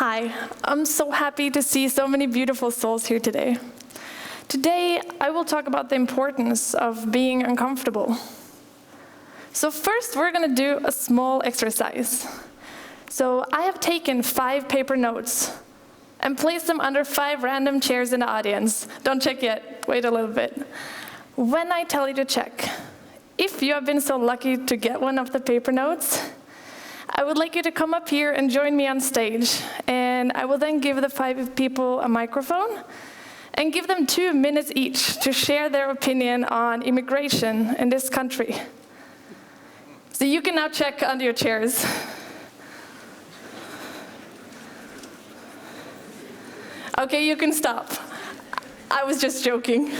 Hi, I'm so happy to see so many beautiful souls here today. Today, I will talk about the importance of being uncomfortable. So first, we're going to do a small exercise. So I have taken 5 paper notes and placed them under 5 random chairs in the audience. Don't check yet, wait a little bit. When I tell you to check, if you have been so lucky to get one of the paper notes, I would like you to come up here and join me on stage, and I will then give the 5 people a microphone and give them 2 minutes each to share their opinion on immigration in this country. So you can now check under your chairs. Okay, you can stop. I was just joking.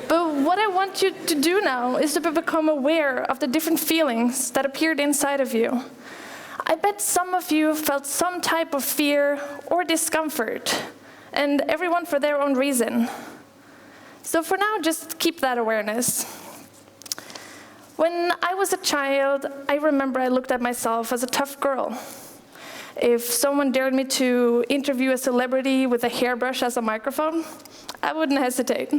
But what I want you to do now is to become aware of the different feelings that appeared inside of you. I bet some of you felt some type of fear or discomfort, and everyone for their own reason. So for now, just keep that awareness. When I was a child, I remember I looked at myself as a tough girl. If someone dared me to interview a celebrity with a hairbrush as a microphone, I wouldn't hesitate.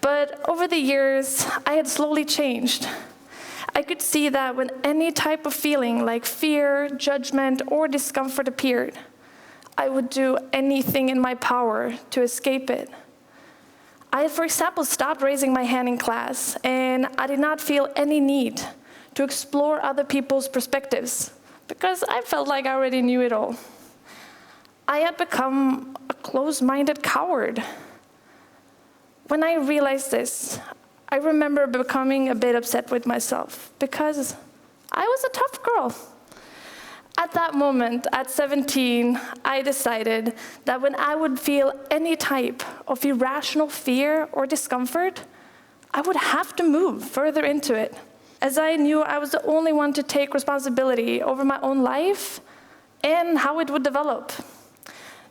But over the years, I had slowly changed. I could see that when any type of feeling like fear, judgment, or discomfort appeared, I would do anything in my power to escape it. I had, for example, stopped raising my hand in class, and I did not feel any need to explore other people's perspectives, because I felt like I already knew it all. I had become a closed-minded coward. When I realized this, I remember becoming a bit upset with myself, because I was a tough girl. At that moment, at 17, I decided that when I would feel any type of irrational fear or discomfort, I would have to move further into it, as I knew I was the only one to take responsibility over my own life and how it would develop.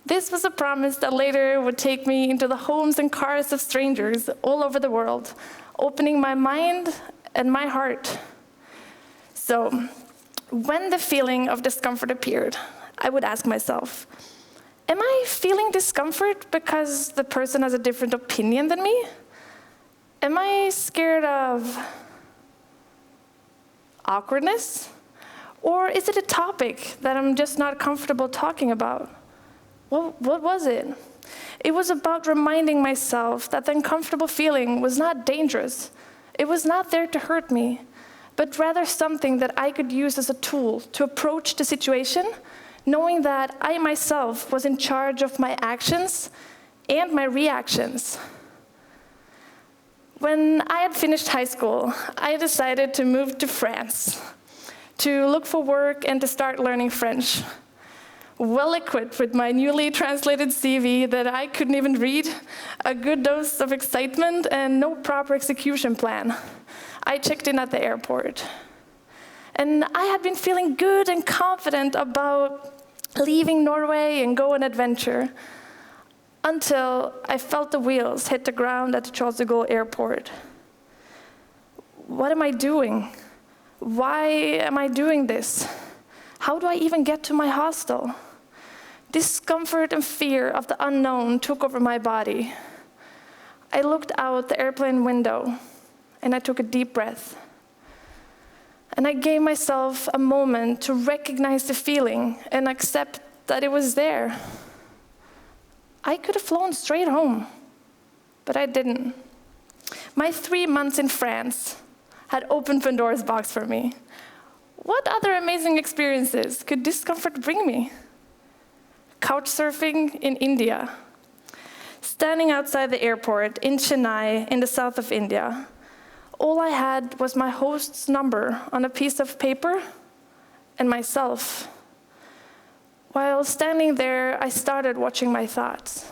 This was a promise that later would take me into the homes and cars of strangers all over the world, opening my mind and my heart. So, when the feeling of discomfort appeared, I would ask myself, am I feeling discomfort because the person has a different opinion than me? Am I scared of awkwardness? Or is it a topic that I'm just not comfortable talking about? What was it? It was about reminding myself that the uncomfortable feeling was not dangerous. It was not there to hurt me, but rather something that I could use as a tool to approach the situation, knowing that I myself was in charge of my actions and my reactions. When I had finished high school, I decided to move to France, to look for work and to start learning French. Well-equipped with my newly translated CV that I couldn't even read, a good dose of excitement, and no proper execution plan, I checked in at the airport. And I had been feeling good and confident about leaving Norway and go on adventure, until I felt the wheels hit the ground at the Charles de Gaulle airport. What am I doing? Why am I doing this? How do I even get to my hostel? Discomfort and fear of the unknown took over my body. I looked out the airplane window, and I took a deep breath. And I gave myself a moment to recognize the feeling and accept that it was there. I could have flown straight home, but I didn't. My 3 months in France had opened Pandora's box for me. What other amazing experiences could discomfort bring me? Couchsurfing in India. Standing outside the airport in Chennai in the south of India, all I had was my host's number on a piece of paper and myself. While standing there, I started watching my thoughts.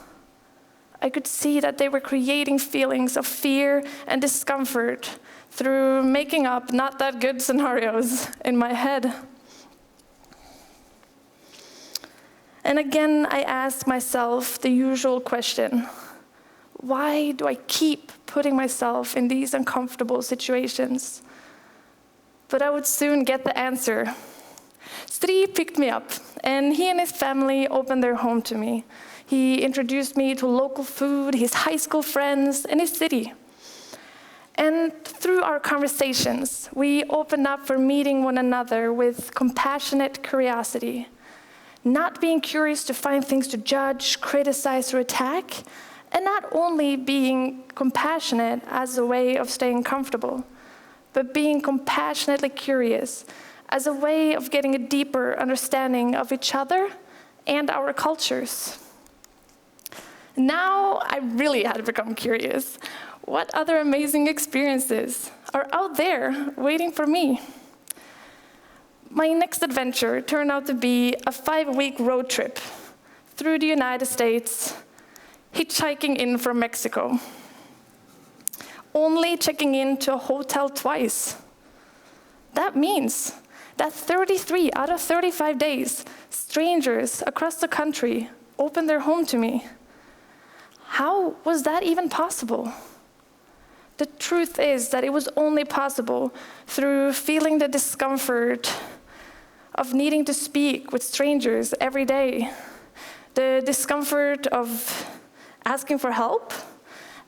I could see that they were creating feelings of fear and discomfort through making up not that good scenarios in my head. And again, I asked myself the usual question: why do I keep putting myself in these uncomfortable situations? But I would soon get the answer. Stri picked me up and he and his family opened their home to me. He introduced me to local food, his high school friends, and his city. And through our conversations, we opened up for meeting one another with compassionate curiosity, not being curious to find things to judge, criticize, or attack, and not only being compassionate as a way of staying comfortable, but being compassionately curious as a way of getting a deeper understanding of each other and our cultures. Now I really had to become curious. What other amazing experiences are out there waiting for me? My next adventure turned out to be a 5-week road trip through the United States, hitchhiking in from Mexico, only checking into a hotel twice. That means that 33 out of 35 days, strangers across the country opened their home to me. How was that even possible? The truth is that it was only possible through feeling the discomfort of needing to speak with strangers every day, the discomfort of asking for help,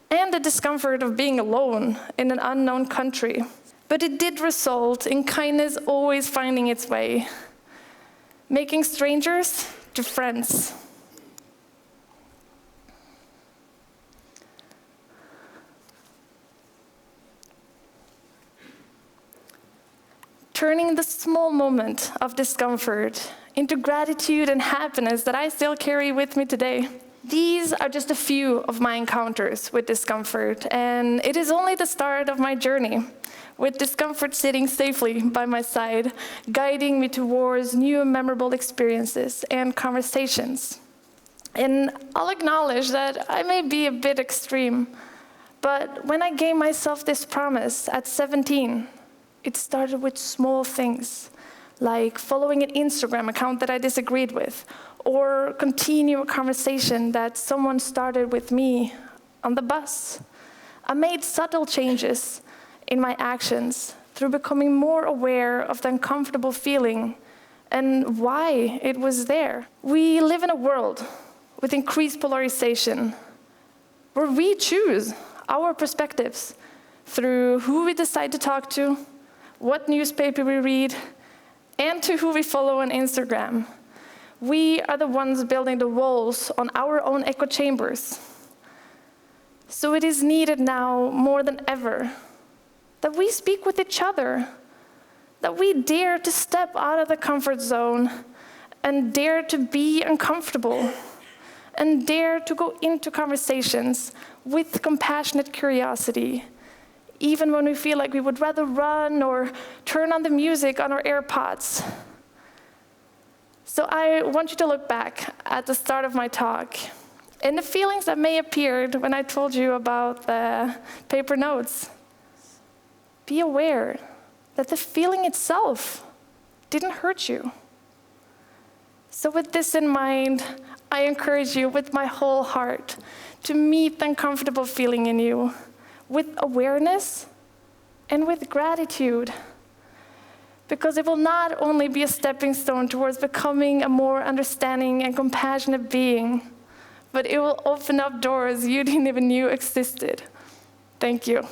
and the discomfort of being alone in an unknown country. But it did result in kindness always finding its way, making strangers to friends. Turning the small moment of discomfort into gratitude and happiness that I still carry with me today. These are just a few of my encounters with discomfort, and it is only the start of my journey, with discomfort sitting safely by my side, guiding me towards new memorable experiences and conversations. And I'll acknowledge that I may be a bit extreme, but when I gave myself this promise at 17, it started with small things, like following an Instagram account that I disagreed with, or continue a conversation that someone started with me on the bus. I made subtle changes in my actions through becoming more aware of the uncomfortable feeling and why it was there. We live in a world with increased polarization, where we choose our perspectives through who we decide to talk to, what newspaper we read, and to who we follow on Instagram. We are the ones building the walls on our own echo chambers. So it is needed now more than ever that we speak with each other, that we dare to step out of the comfort zone and dare to be uncomfortable and dare to go into conversations with compassionate curiosity, even when we feel like we would rather run or turn on the music on our AirPods. So I want you to look back at the start of my talk and the feelings that may have appeared when I told you about the paper notes. Be aware that the feeling itself didn't hurt you. So with this in mind, I encourage you with my whole heart to meet the uncomfortable feeling in you with awareness and with gratitude, because it will not only be a stepping stone towards becoming a more understanding and compassionate being, but it will open up doors you didn't even know existed. Thank you.